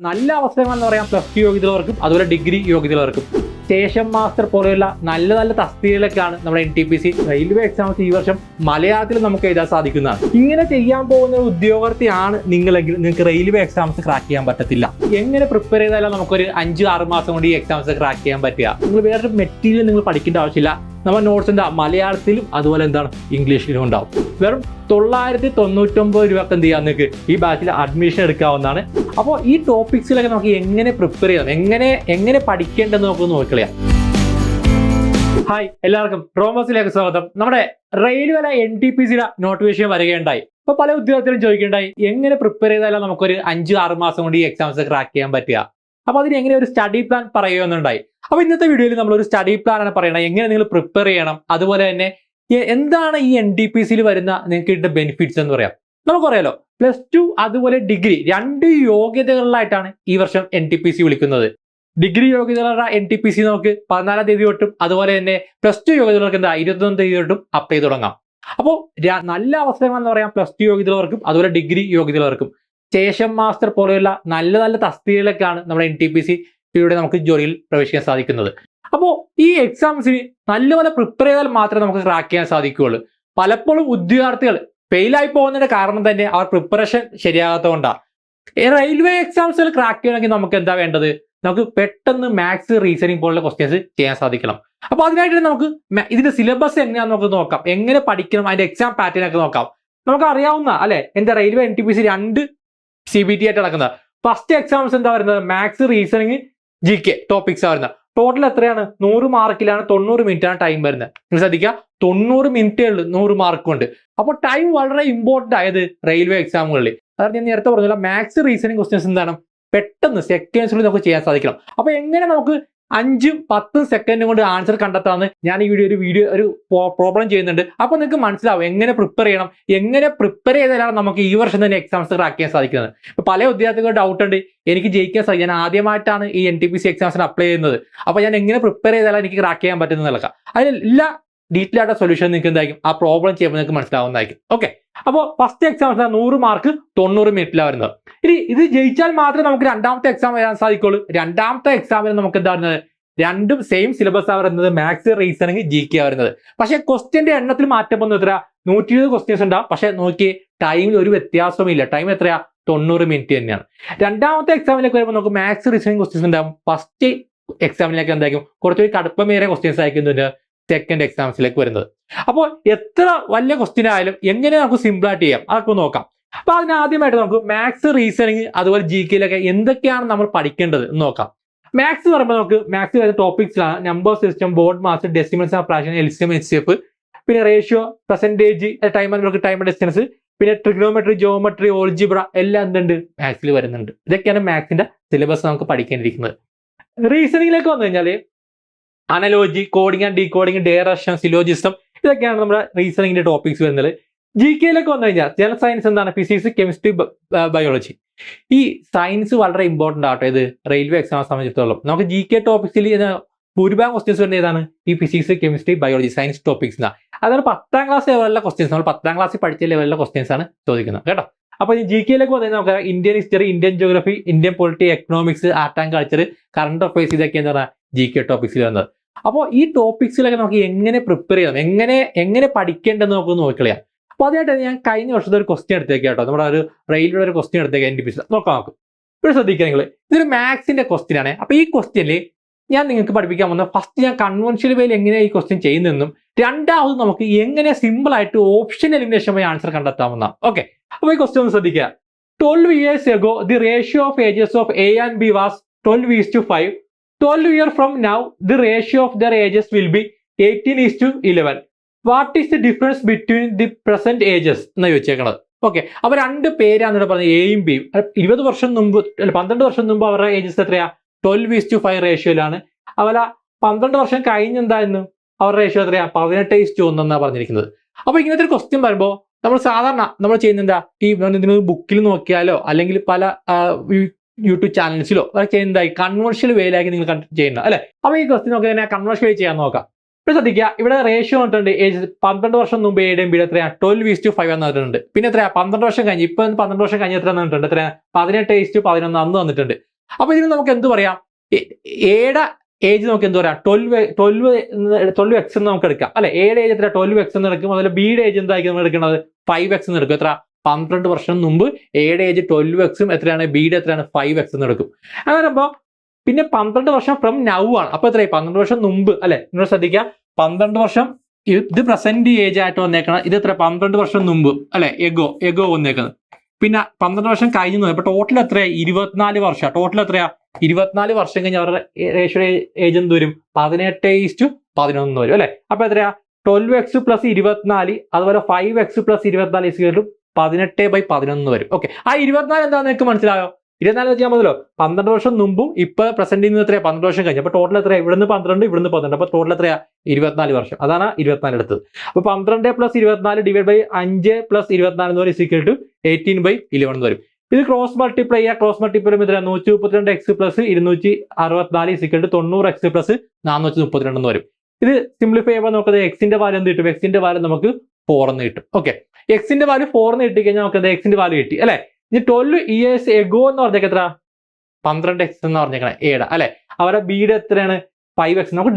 നല്ല അവസരങ്ങൾ എന്ന് പറയാം പ്ലസ് ടു യോഗ്യതയുള്ളവർക്കും അതുപോലെ ഡിഗ്രി യോഗ്യതയുള്ളവർക്കും. സ്റ്റേഷൻ മാസ്റ്റർ പോലെയുള്ള നല്ല നല്ല തസ്തികയിലൊക്കെയാണ് നമ്മുടെ NTPC റെയിൽവേ എക്സാംസ് ഈ വർഷം മലയാളത്തിൽ നമുക്ക് എഴുതാൻ സാധിക്കുന്നതാണ്. ഇങ്ങനെ ചെയ്യാൻ പോകുന്ന ഒരു ഉദ്യോഗാർത്ഥിയാണ് നിങ്ങളെങ്കിൽ നിങ്ങൾക്ക് റെയിൽവേ എക്സാംസ് ക്രാക്ക് ചെയ്യാൻ പറ്റത്തില്ല. എങ്ങനെ പ്രിപ്പയർ ചെയ്താലും നമുക്കൊരു 5-6 മാസം കൊണ്ട് ഈ എക്സാംസ് ക്രാക്ക് ചെയ്യാൻ പറ്റുക. നിങ്ങൾ വേറൊരു മെറ്റീരിയൽ നിങ്ങൾ പഠിക്കേണ്ട ആവശ്യമില്ല. നമ്മൾ നോട്ട്സ് എന്താ മലയാളത്തിലും അതുപോലെ എന്താണ് ഇംഗ്ലീഷിലും ഉണ്ടാവും. വെറും 999 രൂപക്ക് എന്ത് ചെയ്യാം, നിങ്ങൾക്ക് ഈ ബാച്ചിൽ അഡ്മിഷൻ എടുക്കാവുന്നതാണ്. അപ്പോൾ ഈ ടോപ്പിക്സിലൊക്കെ നമുക്ക് എങ്ങനെ പ്രിപ്പയർ ചെയ്യാം, എങ്ങനെ പഠിക്കേണ്ടതെന്ന് നമുക്ക് നോക്കിക്കളയാം. ഹായ്, എല്ലാവർക്കും റോമസിലേക്ക് സ്വാഗതം. നമ്മുടെ റെയിൽവേയിലെ NTPCയുടെ നോട്ടിഫിക്കേഷൻ വരികയുണ്ടായി. അപ്പോൾ പല ഉദ്യോഗസ്ഥരും ചോദിക്കേണ്ടായി എങ്ങനെ പ്രിപ്പയർ ചെയ്താലും നമുക്കൊരു 5-6 മാസം കൊണ്ട് ഈ എക്സാംസ് ക്രാക്ക് ചെയ്യാൻ പറ്റുക. അപ്പോൾ അതിന് എങ്ങനെ ഒരു സ്റ്റഡി പ്ലാൻ പറയുമെന്നുണ്ടായി. അപ്പോൾ ഇന്നത്തെ വീഡിയോയിൽ നമ്മളൊരു സ്റ്റഡി പ്ലാൻ ആണ് പറയുന്നത്, എങ്ങനെ നിങ്ങൾ പ്രിപ്പയർ ചെയ്യണം, അതുപോലെ തന്നെ എന്താണ് ഈ NTPCയിൽ വരുന്ന നിങ്ങൾക്ക് കിട്ടുന്ന ബെനിഫിറ്റ്സ് എന്ന് പറയാം. നമുക്കറിയാലോ പ്ലസ് ടു അതുപോലെ ഡിഗ്രി 2 യോഗ്യതകളിലായിട്ടാണ് ഈ വർഷം NTPC വിളിക്കുന്നത്. ഡിഗ്രി യോഗ്യതകളുടെ NTPC നമുക്ക് 14-ാം തീയതി തൊട്ടും അതുപോലെ തന്നെ പ്ലസ് ടു യോഗ്യതകൾക്ക് 21-ാം തീയതി തൊട്ടും അപ്ലൈ ചെയ്ത് തുടങ്ങാം. അപ്പോൾ നല്ല അവസരങ്ങൾ എന്ന് പറയാം പ്ലസ് ടു യോഗ്യതയുള്ളവർക്കും അതുപോലെ ഡിഗ്രി യോഗ്യതയുള്ളവർക്കും. സ്റ്റേഷൻ മാസ്റ്റർ പോലെയുള്ള നല്ല നല്ല തസ്തികയിലൊക്കെയാണ് നമ്മുടെ NTPCയിലൂടെ നമുക്ക് ജോലിയിൽ പ്രവേശിക്കാൻ സാധിക്കുന്നത്. അപ്പോൾ ഈ എക്സാംസിന് നല്ലപോലെ പ്രിപ്പയർ ചെയ്താൽ മാത്രമേ നമുക്ക് ക്രാക്ക് ചെയ്യാൻ സാധിക്കുകയുള്ളൂ. പലപ്പോഴും ഉദ്യോഗാർത്ഥികൾ ഫെയിലായി പോകുന്നതിന്റെ കാരണം തന്നെ അവർ പ്രിപ്പറേഷൻ ശരിയാകാത്തതുകൊണ്ടാണ്. റെയിൽവേ എക്സാംസുകൾ ക്രാക്ക് ചെയ്യണമെങ്കിൽ നമുക്ക് എന്താ വേണ്ടത്, നമുക്ക് പെട്ടെന്ന് മാത്സ് റീസണിങ് പോലുള്ള ക്വസ്റ്റ്യൻസ് ചെയ്യാൻ സാധിക്കണം. അപ്പോൾ അതിനായിട്ട് നമുക്ക് ഇതിന്റെ സിലബസ് എങ്ങനെയാണെന്ന് നമുക്ക് നോക്കാം, എങ്ങനെ പഠിക്കണം, അതിന്റെ എക്സാം പാറ്റേൺ ഒക്കെ നോക്കാം. നമുക്ക് അറിയാവുന്ന അല്ലെ എന്താ റെയിൽവേ NTPC 2 CBT ആയിട്ട് നടക്കുന്നത്. ഫസ്റ്റ് എക്സാംസ് എന്താ വരുന്നത്, മാത്സ് റീസണിങ് GK ടോപ്പിക്സ് വരുന്നത്. ടോട്ടൽ എത്രയാണ്, 100 മാർക്കിലാണ്, 90 മിനിറ്റ് ആണ് ടൈം വരുന്നത്. നിങ്ങൾ ശ്രദ്ധിക്കുക, 90 മിനിറ്റേ ഉള്ളൂ 100 മാർക്ക് കൊണ്ട്. അപ്പോൾ ടൈം വളരെ ഇമ്പോർട്ടന്റ് ആയത് റെയിൽവേ എക്സാമുകളിൽ. അതായത് ഞാൻ നേരത്തെ പറഞ്ഞില്ല, മാത്സ് റീസണിങ് ക്വസ്റ്റ്യൻസ് എന്താണ് പെട്ടെന്ന് സെക്കൻഡ്സിൽ നമുക്ക് ചെയ്യാൻ സാധിക്കണം. അപ്പോൾ എങ്ങനെ നമുക്ക് 5-10 സെക്കൻഡ് കൊണ്ട് ആൻസർ കണ്ടെത്താമെന്ന് ഞാൻ ഈ ഒരു പ്രോബ്ലം ചെയ്യുന്നുണ്ട്. അപ്പോൾ നിങ്ങൾക്ക് മനസ്സിലാവും എങ്ങനെ പ്രിപ്പയർ ചെയ്യണം, എങ്ങനെ പ്രിപ്പയർ ചെയ്താലാണ് നമുക്ക് ഈ വർഷം തന്നെ എക്സാംസ് ക്രാക്ക് ചെയ്യാൻ സാധിക്കുന്നത്. ഇപ്പോൾ പല വിദ്യാർത്ഥികളുടെ ഡൗട്ട് ഉണ്ട്, എനിക്ക് ജയിക്കാൻ സാധിക്കും, ഞാൻ ആദ്യമായിട്ടാണ് ഈ NTPC എക്സാംസിന് അപ്ലൈ ചെയ്യുന്നത്, അപ്പോൾ ഞാൻ എങ്ങനെ പ്രിപ്പയർ ചെയ്താലും എനിക്ക് ക്രാക്ക് ചെയ്യാൻ പറ്റുന്നതൊക്കെ. അതിൽ എല്ലാ ഡീറ്റെയിൽ ആയിട്ട് സൊല്യൂഷൻ നിങ്ങൾക്ക് എന്തായിരിക്കും ആ പ്രോബ്ലം ചെയ്യുമ്പോൾ നിങ്ങൾക്ക് മനസ്സിലാവുന്നതായിരിക്കും. ഓക്കെ, അപ്പോൾ ഫസ്റ്റ് എക്സാം 100 മാർക്ക് 90 മിനിറ്റിലാണ് വരുന്നത്. ഇനി ഇത് ജയിച്ചാൽ മാത്രമേ നമുക്ക് രണ്ടാമത്തെ എക്സാം വരാൻ സാധിക്കുള്ളൂ. രണ്ടാമത്തെ എക്സാമിന് നമുക്ക് എന്താ വരുന്നത്, രണ്ടും സെയിം സിലബസ് ആ വരുന്നത്, മാത്സ് റീസണിങ് GK ആ വരുന്നത്. പക്ഷേ ക്വസ്റ്റ്യന്റെ എണ്ണത്തിൽ മാറ്റം വന്നു. എത്ര 120 ക്വസ്റ്റ്യൻസ് ഉണ്ടാവും. പക്ഷേ നോക്കി ടൈമിൽ ഒരു വ്യത്യാസവും ഇല്ല. ടൈം എത്രയാ, 90 മിനിറ്റ് തന്നെയാണ്. രണ്ടാമത്തെ എക്സാമിലേക്ക് വരുമ്പോൾ നമുക്ക് മാത്സ് റീസണിങ് ക്വസ്റ്റ്യൻസ് ഉണ്ടാവും. ഫസ്റ്റ് എക്സാമിലേക്ക് എന്തായിരിക്കും കുറച്ചുകൂടി കടുപ്പമേറിയ ക്വസ്റ്റ്യൻസ് ആയിരിക്കും സെക്കൻഡ് എക്സാംസിലേക്ക് വരുന്നത്. അപ്പോൾ എത്ര വലിയ ക്വസ്റ്റ്യൻ ആയാലും എങ്ങനെ നമുക്ക് സിമ്പിൾ ആയിട്ട് ചെയ്യാം അതൊക്കെ നോക്കാം. അപ്പൊ അതിനാദ്യമായിട്ട് നമുക്ക് മാത്സ് റീസണിങ് അതുപോലെ GKയിലൊക്കെ എന്തൊക്കെയാണ് നമ്മൾ പഠിക്കേണ്ടത് എന്ന് നോക്കാം. മാത്സ് എന്ന് പറയുമ്പോൾ നമുക്ക് മാത്സ് വരുന്ന ടോപ്പിക്സിലാണ് number system, BODMAS, decimals and fraction, LCM, HCF, പിന്നെ ratio, percentage, time and distance, പിന്നെ ട്രിഗ്നോമെട്രി, ജിയോമെട്രി, ഓൾജിബ്ര എല്ലാം എന്തുണ്ട് മാത്സിൽ വരുന്നുണ്ട്. ഇതൊക്കെയാണ് മാത്സിന്റെ സിലബസ് നമുക്ക് പഠിക്കേണ്ടിയിരിക്കുന്നത്. റീസണിങ്ങിലേക്ക് വന്നു കഴിഞ്ഞാൽ analogy, coding and decoding, direction, syllogism, ഇതൊക്കെയാണ് നമ്മുടെ റീസണിങ്ങിന്റെ ടോപ്പിക്സ് വരുന്നത്. GKയിലേക്ക് വന്നു കഴിഞ്ഞാൽ ജനറൽ സയൻസ് എന്താണ്, ഫിസിക്സ്, കെമിസ്ട്രി, ബയോളജി. ഈ സയൻസ് വളരെ ഇമ്പോർട്ടന്റ് ആട്ടോ ഇത് റെയിൽവേ എക്സാമിനെ സംബന്ധിച്ചിടത്തോളം. നമുക്ക് GK ടോപ്പിക്സിൽ ഭൂരിഭാഗം ക്വസ്റ്റ്യൻസ് വരുന്നത് ഏതാണ്, ഈ physics, chemistry, biology, science topics ആണ്. അതാണ് 10ാം ക്ലാസ് ലെവലിലെ ക്വസ്റ്റ്യൻസ്, നമ്മൾ 10ാം ക്ലാസ്സിൽ പഠിച്ച ലെവലിലെ ക്വസ്റ്റ്യൻസ് ആണ് ചോദിക്കുന്നത് കേട്ടോ. അപ്പോൾ ഈ GKയിലേക്ക് വന്നു കഴിഞ്ഞാൽ നമുക്ക് Indian history, Indian geography, Indian polity, economics, art and culture, current affairs, ഇതൊക്കെ എന്താ പറയുക GK ടോപ്പിക്സിൽ വരുന്നത്. അപ്പോൾ ഈ ടോപ്പിക്സിലൊക്കെ നമുക്ക് എങ്ങനെ പ്രിപ്പയർ ചെയ്യണം, എങ്ങനെ പഠിക്കേണ്ടതെന്ന് നമുക്ക് നോക്കിക്കളയാം. അപ്പോൾ അതിനായിട്ട് ഞാൻ കഴിഞ്ഞ വർഷത്തെ ഒരു ക്വസ്റ്റ്യൻ എടുത്തേക്ക് കേട്ടോ, നമ്മുടെ ഒരു റെയിൽവേ ഒരു ക്വസ്റ്റ്യൻ എടുത്തേക്ക് NTPC നോക്കാം. ഇവിടെ ശ്രദ്ധിക്കുക നിങ്ങൾ, ഇതൊരു മാത്സിന്റെ ക്വസ്റ്റ്യൻ ആണ്. അപ്പോൾ ഈ ക്വസ്റ്റ്യനിൽ ഞാൻ നിങ്ങൾക്ക് പഠിപ്പിക്കാൻ വന്നത് ഫസ്റ്റ് ഞാൻ കൺവെൻഷണൽ വേയിൽ എങ്ങനെ ഈ ക്വസ്റ്റ്യൻ ചെയ്യുന്നതെന്നും, രണ്ടാമത് നമുക്ക് എങ്ങനെ സിമ്പിൾ ആയിട്ട് ഓപ്ഷൻ എലിമിനേഷൻ വഴി ആൻസർ കണ്ടെത്താമെന്ന. ഓക്കെ, അപ്പോൾ ഈ ക്വസ്റ്റ്യൻ ഒന്ന് ശ്രദ്ധിക്കുക. 12 years ago the ratio of ages of A and B was 12:5. 12 years from now the ratio of their ages will be 18:11. What is the difference between the present ages എന്ന് ചോദിച്ചേക്കണത്. Okay, അപ്പോൾ 2 പേരാണ് ഇവിടെ പറഞ്ഞത്, എയും ബിയും. 20 വർഷം മുമ്പ് 12 വർഷം മുമ്പ് അവരുടെ ഏജസ് എത്രയാ, 12:5 റേഷ്യോയിലാണ്. അതുപോലെ 12 വർഷം കഴിഞ്ഞ് എന്തായിരുന്നു അവരുടെ റേഷ്യോ എത്രയാ, 18:1 എന്നാണ് പറഞ്ഞിരിക്കുന്നത്. അപ്പോൾ ഇങ്ങനത്തെ ഒരു ക്വസ്റ്റ്യൻ വരുമ്പോൾ നമ്മൾ സാധാരണ നമ്മൾ ചെയ്യുന്ന ഈ ബുക്കിൽ നോക്കിയാലോ അല്ലെങ്കിൽ പല യൂട്യൂബ് ചാനൽസിലോ അതൊക്കെ എന്തായി കൺവെൻഷണൽ വേയിലാക്കി നിങ്ങൾ ചെയ്യണം അല്ലെ. അപ്പോൾ ഈ ക്വസ്റ്റ്യൻ നോക്കി തന്നെ കൺവെൻഷണൽ വേ ചെയ്യാൻ നോക്കാം. ഇവിടെ ശ്രദ്ധിക്കുക, ഇവിടെ റേഷ്യോ വന്നിട്ടുണ്ട് 12 വർഷം മുമ്പ് എയുടെയും ബിയുടെ എത്രയാണ് 12:5 എന്ന് പറഞ്ഞിട്ടുണ്ട്. പിന്നെ എത്രയാ 12 വർഷം കഴിഞ്ഞ്, ഇപ്പൊ 12 വർഷം കഴിഞ്ഞ് എത്ര വന്നിട്ടുണ്ട്, എത്രയാണ് 18:11 അന്ന് വന്നിട്ടുണ്ട്. അപ്പൊ ഇതിന് നമുക്ക് എന്ത് പറയാം, എയുടെ ഏജ് നമുക്ക് എന്ത് പറയാം, 12x എന്ന് നമുക്ക് എടുക്കാം അല്ലെ. എയുടെ ഏജ് എത്ര 12x എന്ന് എടുക്കും. അതുപോലെ ബിയുടെ ഏജ് എന്തായിരിക്കും നമ്മൾ എടുക്കുന്നത് 5x എന്ന് എടുക്കും. എത്ര 12 വർഷം മുമ്പ് എയുടെ ഏജ് 12x എത്രയാണ്, ബിയുടെ എത്രയാണ് 5x എന്ന് എടുക്കും. അങ്ങനെ അപ്പൊ പിന്നെ 12 വർഷം ഫ്രം നൗ ആണ്. അപ്പൊ എത്രയായി 12 വർഷം മുമ്പ് അല്ലെ. നിങ്ങൾ ശ്രദ്ധിക്കുക, 12 വർഷം ഇത് പ്രസന്റ് ഏജ് ആയിട്ട് വന്നേക്കണം. ഇത് എത്ര 12 വർഷം മുമ്പ് അല്ലെ, എഗോ വന്നേക്കുന്നത്. പിന്നെ 12 വർഷം കഴിഞ്ഞു. അപ്പൊ ടോട്ടൽ എത്രയാ 24 വർഷം. ടോട്ടൽ എത്രയാ 24 വർഷം കഴിഞ്ഞ് അവരുടെ റേഷ്യോ ഏജ് എന്ത് വരും 18:11 വരും അല്ലെ. അപ്പൊ എത്രയാ 12x + 24, അതുപോലെ 5x + 24 18/11 വരും. ഓക്കെ, ആ 24 എന്താണെന്ന് നിങ്ങൾക്ക് മനസ്സിലായോ? 24 വെച്ചാൽ മതിയല്ലോ. 12 വർഷം മുമ്പും ഇപ്പൊ പ്രസന്റ് നിന്ന് എത്രയാ 12 വർഷം കഴിഞ്ഞു. അപ്പൊ ടോട്ടൽ എത്രയാ, ഇവിടുന്ന് 12, ഇവിടുന്ന് 12. അപ്പൊ ടോട്ടൽ എത്രയാ 24 വർഷം. അതാണ് 24 എടുത്തത്. അപ്പൊ 12 + 24 / 5 + 24 എന്ന് പറയും = 18/11 വരും. ഇത് ക്രോസ് മൾട്ടിപ്ലൈ ചെയ്യുക. ക്രോസ് മൾട്ടിപ്ലൈ ചെയ്യുമ്പോൾ 132x + 264 = 90x + 432 എന്ന് വരും. ഇത് സിംപ്ലിഫൈ ചെയ്യുമ്പോൾ നമുക്ക് എക്സിന്റെ വാല്യൂ എന്ത് കിട്ടും, എക്സിന്റെ വാല്യൂ നമുക്ക് 4 എന്ന് കിട്ടും. ഓക്കെ, എക്സിന്റെ വാല്യൂ 4 എന്ന് കിട്ടിക്കഴിഞ്ഞാൽ നമുക്ക് എന്താ എക്സിന്റെ വാല്യൂ കിട്ടി അല്ലെ. ഇനി 12 years ago എന്ന് പറഞ്ഞേക്ക് എത്ര 12x എന്ന് പറഞ്ഞേക്കണം എയുടെ അല്ലെ. അവരുടെ ബിയുടെ എത്രയാണ് 5x. നമുക്ക്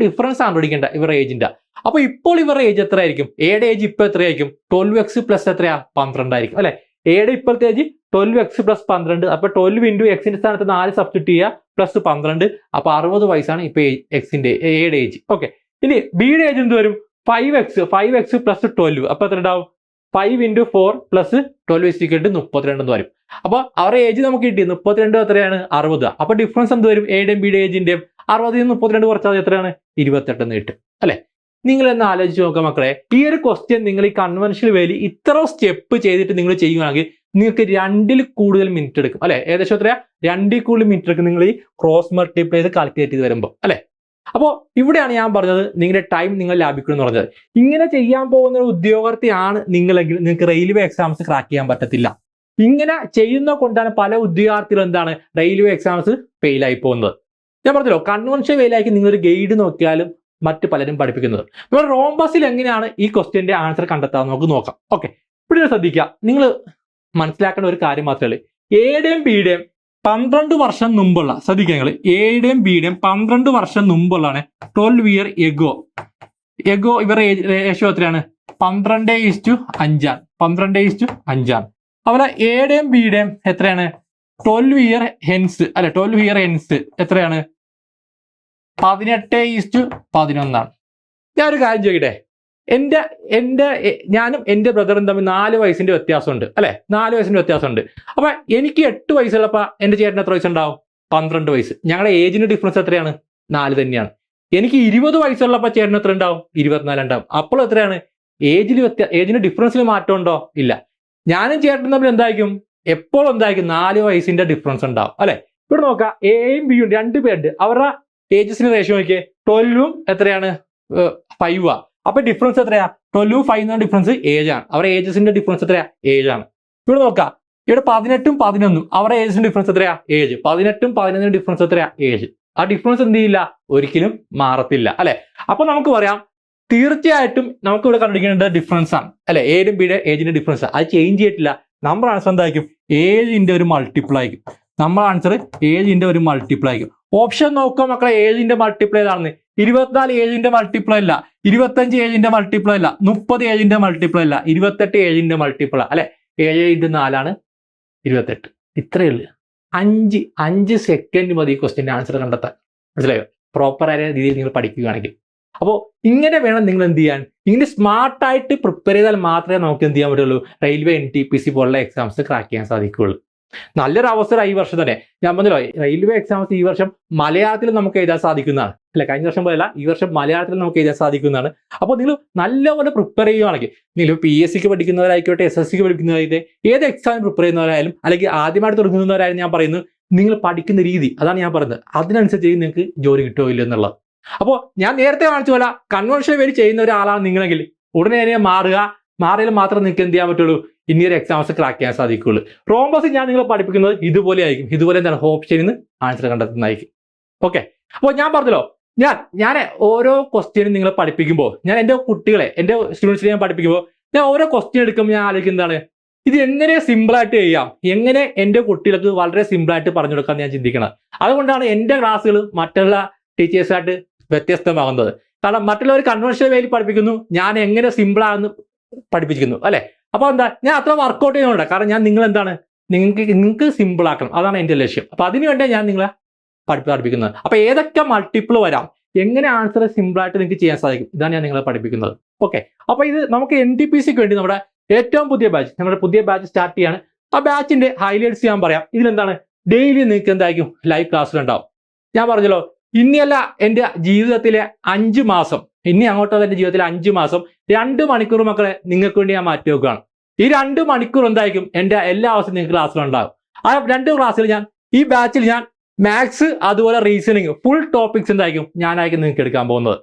ഡിഫറൻസ് ആണ് പഠിക്കേണ്ട ഇവരുടെ ഏജിന്റെ. അപ്പൊ ഇപ്പോൾ ഇവരുടെ ഏജ് എത്ര ആയിരിക്കും, എയുടെ ഏജ് ഇപ്പൊ എത്രയായിരിക്കും 12x + എത്രയാ 12 ആയിരിക്കും അല്ലെ. എയുടെ ഇപ്പോഴത്തെ ഏജ് 12x + 12. അപ്പൊ 12 × എക്സിന്റെ സ്ഥാനത്ത് 4 സബ്സ്റ്റിറ്റ്യൂട്ട് ചെയ്യുക +12. അപ്പൊ 60 വയസ്സാണ് ഇപ്പൊ എക്സിന്റെ എയുടെ ഏജ്. ഓക്കെ, ഇനി ബിയുടെ ഏജ് എന്ത് വരും 5x + 12. അപ്പൊ എത്ര ഉണ്ടാവും 5 × 4 + 12 = 32 എന്ന് വരും. അപ്പൊ അവരുടെ ഏജ് നമുക്ക് കിട്ടി 32 എത്രയാണ് 60. അപ്പൊ ഡിഫറൻസ് എന്ത് വരും, എയുടെയും ബിയുടെ ഏജിന്റെയും 60 നിന്ന് 32 കുറച്ചാൽ എത്രയാണ് 28 എന്ന് കിട്ടും അല്ലെ. നിങ്ങൾ എന്ന് ആലോചിച്ച് നോക്കാം മക്കളെ, ഈ ഒരു ക്വസ്റ്റ്യൻ നിങ്ങൾ ഈ കൺവെൻഷണൽ വേയിൽ ഇത്ര സ്റ്റെപ്പ് ചെയ്തിട്ട് നിങ്ങൾ ചെയ്യുകയാണെങ്കിൽ നിങ്ങൾക്ക് 2ൽ കൂടുതൽ മിനിറ്റ് എടുക്കും അല്ലെ. ഏകദേശം എത്രയാ 2ൽ കൂടുതൽ മിനിറ്റ് എടുക്കും നിങ്ങൾ ഈ ക്രോസ് മൾട്ടിപ്ലൈ ചെയ്ത് കാൽക്കുലേറ്റ് ചെയ്ത് വരുമ്പോൾ അല്ലെ. അപ്പോൾ ഇവിടെയാണ് ഞാൻ പറഞ്ഞത് നിങ്ങളുടെ ടൈം നിങ്ങൾ ലാഭിക്കണം എന്ന് പറഞ്ഞത്. ഇങ്ങനെ ചെയ്യാൻ പോകുന്ന ഒരു ഉദ്യോഗാർത്ഥിയാണ് നിങ്ങളെങ്കിൽ നിങ്ങൾക്ക് റെയിൽവേ എക്സാംസ് ക്രാക്ക് ചെയ്യാൻ പറ്റത്തില്ല. ഇങ്ങനെ ചെയ്യുന്ന കൊണ്ടാണ് പല ഉദ്യോഗാർത്ഥികളും എന്താണ് റെയിൽവേ എക്സാംസ് ഫെയിൽ ആയി പോകുന്നത്. ഞാൻ പറഞ്ഞല്ലോ, കൺവെൻഷൻ വേയിലായിരിക്കും നിങ്ങളൊരു ഗൈഡ് നോക്കിയാലും മറ്റു പലരും പഠിപ്പിക്കുന്നത്. നമ്മൾ റോംബസിൽ എങ്ങനെയാണ് ഈ ക്വസ്റ്റ്യന്റെ ആൻസർ കണ്ടെത്താൻ നമുക്ക് നോക്കാം. ഓക്കെ, ഇവിടെ ശ്രദ്ധിക്കുക, നിങ്ങൾ മനസ്സിലാക്കേണ്ട ഒരു കാര്യം മാത്രമേ ഉള്ളൂ. എയുടെയും ബിയുടെയും 12 വർഷം മുമ്പുള്ള, ശ്രദ്ധിക്കുക നിങ്ങൾ, എയുടെയും ബിയുടെയും 12 വർഷം മുമ്പുള്ളതാണ് 12 year ago. ഇവരുടെ റേഷ്യോ എത്രയാണ് 12:5 ആണ്. 12:5 അതുപോലെ എയുടെയും ബിയുടെയും എത്രയാണ് 12 year hence അല്ലെ. 12 year hence എത്രയാണ് 18:11 ആണ്. ഞാൻ ഒരു കാര്യം ചോദിക്കട്ടെ, ഞാനും എന്റെ ബ്രദറും തമ്മിൽ 4 വയസ്സിന്റെ വ്യത്യാസമുണ്ട് അല്ലെ. 4 വയസ്സിന്റെ വ്യത്യാസമുണ്ട്. അപ്പൊ എനിക്ക് 8 വയസ്സുള്ളപ്പോ എന്റെ ചേട്ടന് എത്ര വയസ്സുണ്ടാവും 12 വയസ്സ്. ഞങ്ങളുടെ ഏജിന്റെ ഡിഫറൻസ് എത്രയാണ് 4 തന്നെയാണ്. എനിക്ക് 20 വയസ്സുള്ളപ്പോ ചേട്ടന് എത്ര ഉണ്ടാവും 24 ഉണ്ടാവും. അപ്പോൾ എത്രയാണ് ഏജിന് ഡിഫറൻസിൽ മാറ്റം ഉണ്ടോ? ഇല്ല. ഞാനും ചേട്ടനും തമ്മിൽ എന്തായിരിക്കും എപ്പോഴും എന്തായിരിക്കും 4 വയസ്സിന്റെ ഡിഫറൻസ് ഉണ്ടാവും അല്ലെ. ഇവിടെ നോക്കാം, എയും ബിയും 2 പേരുണ്ട്. അവരുടെ ഏജസിന് റേഷ്യോ നോക്കിയേ 12ഉം എത്രയാണ് 5 അപ്പൊ ഡിഫറൻസ് എത്രയാ 12ഉം 5 ഡിഫറൻസ് 7 ആണ്. അവരുടെ ഏജസിന്റെ ഡിഫറൻസ് എത്രയാ 7 ആണ്. ഇവിടെ നോക്കാം, ഇവിടെ 18ഉം 11ഉം അവരുടെ ഏജസിന്റെ ഡിഫറൻസ് എത്രയാ 7. 18ഉം 11ഉം ഡിഫറൻസ് എത്രയാ 7. ആ ഡിഫറൻസ് എന്ത് ചെയ്യില്ല, ഒരിക്കലും മാറത്തില്ല അല്ലെ. അപ്പൊ നമുക്ക് പറയാം തീർച്ചയായിട്ടും നമുക്ക് ഇവിടെ കണ്ടുപിടിക്കേണ്ട ഡിഫറൻസ് ആണ് അല്ലെ. എയുടെയും ബിയുടെ ഏജിന്റെ ഡിഫറൻസ് അത് ചേഞ്ച് ചെയ്തിട്ടില്ല. നമ്മുടെ ആൻസർ എന്തായിരിക്കും ഏജിന്റെ ഒരു മൾട്ടിപ്പിൾ ആയിരിക്കും. നമ്മുടെ ആൻസർ ഏജിന്റെ ഒരു മൾട്ടിപ്പിൾ ആയിരിക്കും. ഓപ്ഷൻ നോക്കുക മക്കളെ, ഏജിന്റെ മൾട്ടിപ്ലൈ ഏതാണെന്ന്. 24 ഏജിന്റെ മൾട്ടിപ്ലൈ അല്ല, 25 ഏജിന്റെ മൾട്ടിപ്ലൈ അല്ല, 30 ഏജിന്റെ മൾട്ടിപ്ലൈ അല്ല, 28 ഏജിന്റെ മൾട്ടിപ്പിൾ അല്ലെ. 7 × 4 28. ഇത്രയേ ഉള്ളൂ. 5 സെക്കൻഡ് മതി ക്വസ്റ്റ്യന്റെ ആൻസർ കണ്ടെത്താൻ. മനസ്സിലായോ? പ്രോപ്പറായ രീതിയിൽ നിങ്ങൾ പഠിക്കുകയാണെങ്കിൽ. അപ്പോൾ ഇങ്ങനെ വേണം നിങ്ങൾ എന്ത് ചെയ്യാൻ. ഇങ്ങനെ സ്മാർട്ടായിട്ട് പ്രിപ്പയർ ചെയ്താൽ മാത്രമേ നമുക്ക് എന്ത് ചെയ്യാൻ പറ്റുള്ളൂ, റെയിൽവേ NTPC പോലുള്ള എക്സാംസ് ക്രാക്ക് ചെയ്യാൻ സാധിക്കുകയുള്ളൂ. നല്ലൊരു അവസരം ഈ വർഷം തന്നെ. ഞാൻ പറഞ്ഞല്ലോ, റെയിൽവേ എക്സാംസ് ഈ വർഷം മലയാളത്തിൽ നമുക്ക് എഴുതാൻ സാധിക്കുന്നതാണ് അല്ലെ. കഴിഞ്ഞ വർഷം പോലെയല്ല, ഈ വർഷം മലയാളത്തിൽ നമുക്ക് എഴുതാൻ സാധിക്കുന്നതാണ്. അപ്പോൾ നിങ്ങൾ നല്ലപോലെ പ്രിപ്പയർ ചെയ്യുകയാണെങ്കിൽ, നിങ്ങൾ PSCക്ക് പഠിക്കുന്നവരായിക്കോട്ടെ, SSCക്ക് പഠിക്കുന്നവരായിട്ട്, ഏത് എക്സാമിന് പ്രിപ്പയർ ചെയ്യുന്നവരായാലും അല്ലെങ്കിൽ ആദ്യമായിട്ട് തുടങ്ങുന്നവരായാലും ഞാൻ പറയുന്നു, നിങ്ങൾ പഠിക്കുന്ന രീതി അതാണ് ഞാൻ പറയുന്നത്. അതിനനുസരിച്ച് നിങ്ങൾക്ക് ജോലി കിട്ടുമോ ഇല്ല എന്നുള്ളത്. അപ്പോൾ ഞാൻ നേരത്തെ കാണിച്ച പോലെ കൺവെൻഷൻ വേണ്ടി ചെയ്യുന്ന ഒരാളാണ് നിങ്ങളെങ്കിൽ ഉടനെ മാറിയാൽ മാത്രം നിങ്ങൾക്ക് എന്ത് ചെയ്യാൻ പറ്റുള്ളൂ, ഇനിയൊരു എക്സാംസ് ക്രാക്ക് ചെയ്യാൻ സാധിക്കുകയുള്ളൂ. റോംബസ് ഞാൻ നിങ്ങളെ പഠിപ്പിക്കുന്നത് ഇതുപോലെ ആയിരിക്കും. ഇതുപോലെ എന്താണ് ഓപ്ഷനിൽ നിന്ന് ആൻസർ കണ്ടെത്തുന്നതായിരിക്കും. ഓക്കെ, അപ്പോൾ ഞാൻ പറഞ്ഞല്ലോ ഞാൻ ഓരോ ക്വസ്റ്റ്യനും നിങ്ങളെ പഠിപ്പിക്കുമ്പോൾ, ഞാൻ എൻ്റെ കുട്ടികളെ, എൻ്റെ സ്റ്റുഡൻസിനെ ഞാൻ പഠിപ്പിക്കുമ്പോൾ, ഞാൻ ഓരോ ക്വസ്റ്റ്യൻ എടുക്കുമ്പോൾ ഞാൻ ആലോചിക്കുന്നതാണ്, ഇത് എങ്ങനെ സിമ്പിളായിട്ട് ചെയ്യാം, എങ്ങനെ എൻ്റെ കുട്ടികൾക്ക് വളരെ സിമ്പിളായിട്ട് പറഞ്ഞു കൊടുക്കാൻ ഞാൻ ചിന്തിക്കണം. അതുകൊണ്ടാണ് എൻ്റെ ക്ലാസ്സുകൾ മറ്റുള്ള ടീച്ചേഴ്സായിട്ട് വ്യത്യസ്തമാകുന്നത്. കാരണം മറ്റുള്ളവർ കൺവെൻഷണൽ വേയിൽ പഠിപ്പിക്കുന്നു, ഞാൻ എങ്ങനെ സിമ്പിളാണെന്ന് പഠിപ്പിക്കുന്നു, അല്ലേ? അപ്പോൾ എന്താ, ഞാൻ അത്ര വർക്കൗട്ട് ചെയ്യുന്നുണ്ട്. കാരണം ഞാൻ നിങ്ങൾക്ക് സിമ്പിൾ ആക്കണം, അതാണ് എൻ്റെ ലക്ഷ്യം. അപ്പോൾ അതിനു വേണ്ടിയാണ് ഞാൻ നിങ്ങളെ പഠിപ്പിക്കുന്നത്. അപ്പോൾ ഏതൊക്കെ മൾട്ടിപ്പിൾ വരാം, എങ്ങനെ ആൻസർ സിമ്പിളായിട്ട് നിങ്ങൾക്ക് ചെയ്യാൻ സാധിക്കും, ഇതാണ് ഞാൻ നിങ്ങളെ പഠിപ്പിക്കുന്നത്. ഓക്കെ, അപ്പോൾ ഇത് നമുക്ക് NTPCക്ക് വേണ്ടി നമ്മുടെ ഏറ്റവും പുതിയ ബാച്ച്, നമ്മുടെ പുതിയ ബാച്ച് സ്റ്റാർട്ട് ചെയ്യാണ്. ആ ബാച്ചിന്റെ ഹൈലൈറ്റ്സ് ഞാൻ പറയാം. ഇതിലെന്താണ്, ഡെയിലി നിങ്ങൾക്ക് എന്തായിരിക്കും ലൈവ് ക്ലാസ്സിലുണ്ടാവും. ഞാൻ പറഞ്ഞല്ലോ, ഇനിയല്ല എൻ്റെ ജീവിതത്തിലെ 5 മാസം, ഇനി അങ്ങോട്ടുള്ള എൻ്റെ ജീവിതത്തിലെ 5 മാസം 2 മണിക്കൂർ മക്കളെ നിങ്ങൾക്ക് വേണ്ടി ഞാൻ മാറ്റി വെക്കുകയാണ്. ഈ 2 മണിക്കൂർ എന്തായിരിക്കും എൻ്റെ എല്ലാ അവസ്ഥയും നിങ്ങൾക്ക് ക്ലാസ്സിലുണ്ടാകും. ആ 2 ക്ലാസ്സിൽ ഈ ബാച്ചിൽ ഞാൻ മാത്സ് അതുപോലെ റീസണിങ് ഫുൾ ടോപ്പിക്സ് എന്തായിരിക്കും ഞാനായിരിക്കും നിങ്ങൾക്ക് എടുക്കാൻ പോകുന്നത്.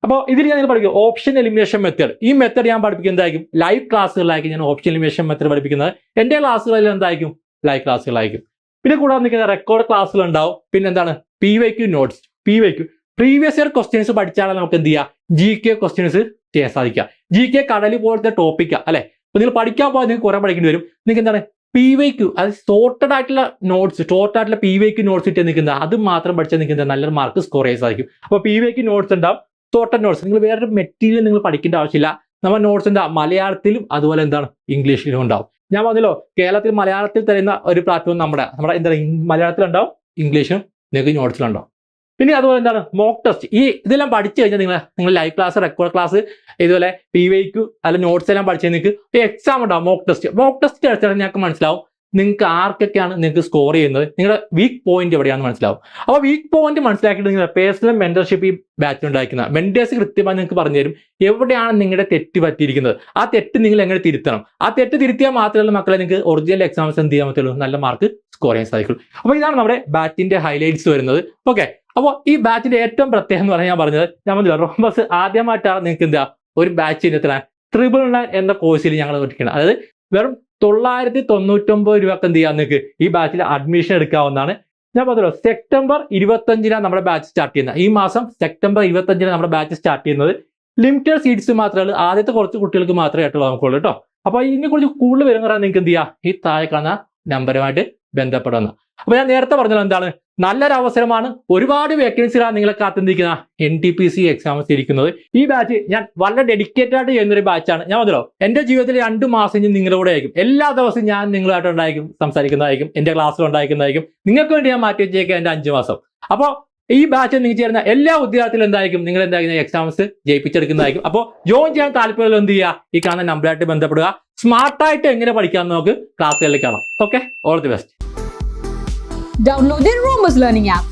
അപ്പോൾ ഇതിൽ ഞാൻ പഠിക്കും ഓപ്ഷൻ എലിമിനേഷൻ മെത്തേഡ്. ഈ മെത്തേഡ് ഞാൻ പഠിപ്പിക്കുന്നതായിരിക്കും ലൈവ് ക്ലാസ്സുകളിലായിരിക്കും ഞാൻ ഓപ്ഷൻ എലിമിനേഷൻ മെത്തേഡ് പഠിപ്പിക്കുന്നത്. എൻ്റെ ക്ലാസ്സുകളിൽ എന്തായിരിക്കും ലൈവ് ക്ലാസ്സുകളായിരിക്കും. പിന്നെ കൂടാതെ നിൽക്കുന്ന റെക്കോർഡ് ക്ലാസ്സുകൾ ഉണ്ടാവും. പിന്നെ എന്താണ് PYQ notes, PYQ previous year questions പഠിച്ചാലാണ് നമുക്ക് എന്ത് ചെയ്യുക, GK ക്വസ്റ്റ്യൻസ് ചെയ്യാൻ സാധിക്കുക. GK കടല് പോലത്തെ ടോപ്പിക്കാണ്, അല്ലെ? അപ്പോൾ നിങ്ങൾ പഠിക്കാൻ പോയാൽ നിങ്ങൾക്ക് കുറെ പഠിക്കേണ്ടി വരും. നിങ്ങൾക്ക് എന്താണ് PYQ, അത് സോർട്ടഡ് ആയിട്ടുള്ള നോട്ട്സ്, ഷോർട്ട് ആയിട്ടുള്ള PYQ നോട്ട്സ് ഇട്ട് നിൽക്കുന്നത്, അത് മാത്രം പഠിച്ചാൽ നിങ്ങൾക്ക് നല്ലൊരു മാർക്ക് സ്കോർ ചെയ്യാൻ സാധിക്കും. അപ്പോൾ PYQ നോട്ട്സ് ഉണ്ടാവും, സോർട്ടഡ് നോട്ട്സ്. നിങ്ങൾ വേറൊരു മെറ്റീരിയൽ നിങ്ങൾ പഠിക്കേണ്ട ആവശ്യമില്ല. നമ്മുടെ നോട്ട്സ് എന്താ മലയാളത്തിലും അതുപോലെ എന്താണ് ഇംഗ്ലീഷിലും ഉണ്ടാവും. ഞാൻ പറഞ്ഞല്ലോ, കേരളത്തിൽ മലയാളത്തിൽ തരുന്ന ഒരു പ്ലാറ്റ്ഫോം നമ്മുടെ എന്താണ് മലയാളത്തിലുണ്ടാവും, ഇംഗ്ലീഷും നിങ്ങൾക്ക് നോട്ട്സിലുണ്ടാവും. പിന്നെ അതുപോലെ എന്താണ് മോക്ക് ടെസ്റ്റ്. ഇതെല്ലാം പഠിച്ചു കഴിഞ്ഞാൽ നിങ്ങൾ ലൈവ് ക്ലാസ്, റെക്കോർഡ് ക്ലാസ്, ഇതുപോലെ PYQ അല്ല നോട്ട്സ് എല്ലാം പഠിച്ചു നിങ്ങൾക്ക് എക്സാം ഉണ്ടാവും. മോക്ക് ടെസ്റ്റ് അടിച്ചാൽ ഞങ്ങൾക്ക് മനസ്സിലാവും നിങ്ങൾക്ക് ആർക്കൊക്കെയാണ് നിങ്ങൾക്ക് സ്കോർ ചെയ്യുന്നത്, നിങ്ങളുടെ വീക്ക് പോയിന്റ് എവിടെയാണെന്ന് മനസ്സിലാവും. അപ്പോൾ വീക്ക് പോയിന്റ് മനസ്സിലാക്കിയിട്ട് നിങ്ങൾ പേഴ്സണൽ മെന്റർഷിപ്പ് ഈ ബാച്ച് ഉണ്ടാക്കുന്ന മെന്റേഴ്സ് കൃത്യമായി നിങ്ങൾക്ക് പറഞ്ഞു തരും എവിടെയാണ് നിങ്ങളുടെ തെറ്റ് പറ്റിയിരിക്കുന്നത്. ആ തെറ്റ് നിങ്ങൾ എങ്ങനെ തിരുത്തണം. ആ തെറ്റ് തിരുത്തിയാൽ മാത്രമല്ല മക്കളെ നിങ്ങൾക്ക് ഒറിജിനൽ എക്സാംസ് എന്ത് ചെയ്യാൻ പറ്റുള്ളൂ, നല്ല മാർക്ക് സ്കോർ ചെയ്യാൻ സാധിക്കുള്ളൂ. അപ്പോൾ ഇതാണ് നമ്മുടെ ബാച്ചിന്റെ ഹൈലൈറ്റ്സ് വരുന്നത്. ഓക്കെ, അപ്പോൾ ഈ ബാച്ചിന്റെ ഏറ്റവും പ്രത്യേകം എന്ന് പറഞ്ഞാൽ ഞാൻ പറഞ്ഞത്, ഞാൻ പറഞ്ഞില്ല റോംബസ് ആദ്യമായിട്ടാണ് നിങ്ങൾക്ക് എന്താ ഒരു ബാച്ചിന് എത്ര 999 എന്ന കോഴ്സിൽ ഞങ്ങൾ പഠിക്കുന്നത്. അതായത് വെറും 999 രൂപക്ക് എന്ത് ചെയ്യാം, നിങ്ങൾക്ക് ഈ ബാച്ചിൽ അഡ്മിഷൻ എടുക്കാവുന്നതാണ്. ഞാൻ പറഞ്ഞല്ലോ സെപ്റ്റംബർ 25 നമ്മുടെ ബാച്ച് സ്റ്റാർട്ട് ചെയ്യുന്നത്. ഈ മാസം സെപ്റ്റംബർ 25 നമ്മുടെ ബാച്ച് സ്റ്റാർട്ട് ചെയ്യുന്നത്. ലിമിറ്റഡ് സീറ്റ്സ് മാത്രമേ ആദ്യത്തെ കുറച്ച് കുട്ടികൾക്ക് മാത്രമേ ആയിട്ടുള്ളൂ നമുക്കുള്ളൂ കേട്ടോ. അപ്പോൾ ഇതിനെക്കുറിച്ച് കൂടുതൽ വരുന്നതാണ് നിങ്ങൾക്ക് എന്ത് ചെയ്യുക, ഈ താഴെ കാണുന്ന നമ്പറുമായിട്ട് ബന്ധപ്പെടുന്ന. അപ്പോൾ ഞാൻ നേരത്തെ പറഞ്ഞത് എന്താണ്, നല്ലൊരു അവസരമാണ്. ഒരുപാട് വേക്കൻസികളാണ് നിങ്ങളെ കാത്തിരിക്കുന്ന NTPC എക്സാംസ് ഇരിക്കുന്നത്. ഈ ബാച്ച് ഞാൻ വളരെ ഡെഡിക്കേറ്റഡ് ആയിട്ട് ചെയ്യുന്നൊരു ബാച്ചാണ്. ഞാൻ പറഞ്ഞല്ലോ എൻ്റെ ജീവിതത്തിൽ 2 മാസം ഞാൻ നിങ്ങളുടെ കൂടെ ആയിരിക്കും. എല്ലാ ദിവസവും ഞാൻ നിങ്ങളായിട്ട് ഉണ്ടായിരിക്കും, സംസാരിക്കുന്നതായിരിക്കും, എൻ്റെ ക്ലാസ്സിൽ ഉണ്ടായിരിക്കുന്നതായിരിക്കും. നിങ്ങൾക്ക് വേണ്ടി ഞാൻ മാറ്റി വെച്ചേക്കാം എൻ്റെ 5 മാസം. അപ്പോൾ ഈ ബാച്ചിൽ നിങ്ങൾ ചേരുന്ന എല്ലാ ഉദ്യോഗത്തിലും എന്തായിരിക്കും നിങ്ങൾ എന്തായിരിക്കും എക്സാംസ് ജയിപ്പിച്ചെടുക്കുന്നതായിരിക്കും. അപ്പോൾ ജോയിൻ ചെയ്യാൻ താല്പര്യം എന്ത് ചെയ്യുക, ഈ കാണുന്ന നമ്പറായിട്ട് ബന്ധപ്പെടുക. സ്മാർട്ടായിട്ട് എങ്ങനെ പഠിക്കാമെന്ന് നമുക്ക് ക്ലാസ്സുകളിൽ കാണാം. Okay, all the best. Download the Rhombus Learning app.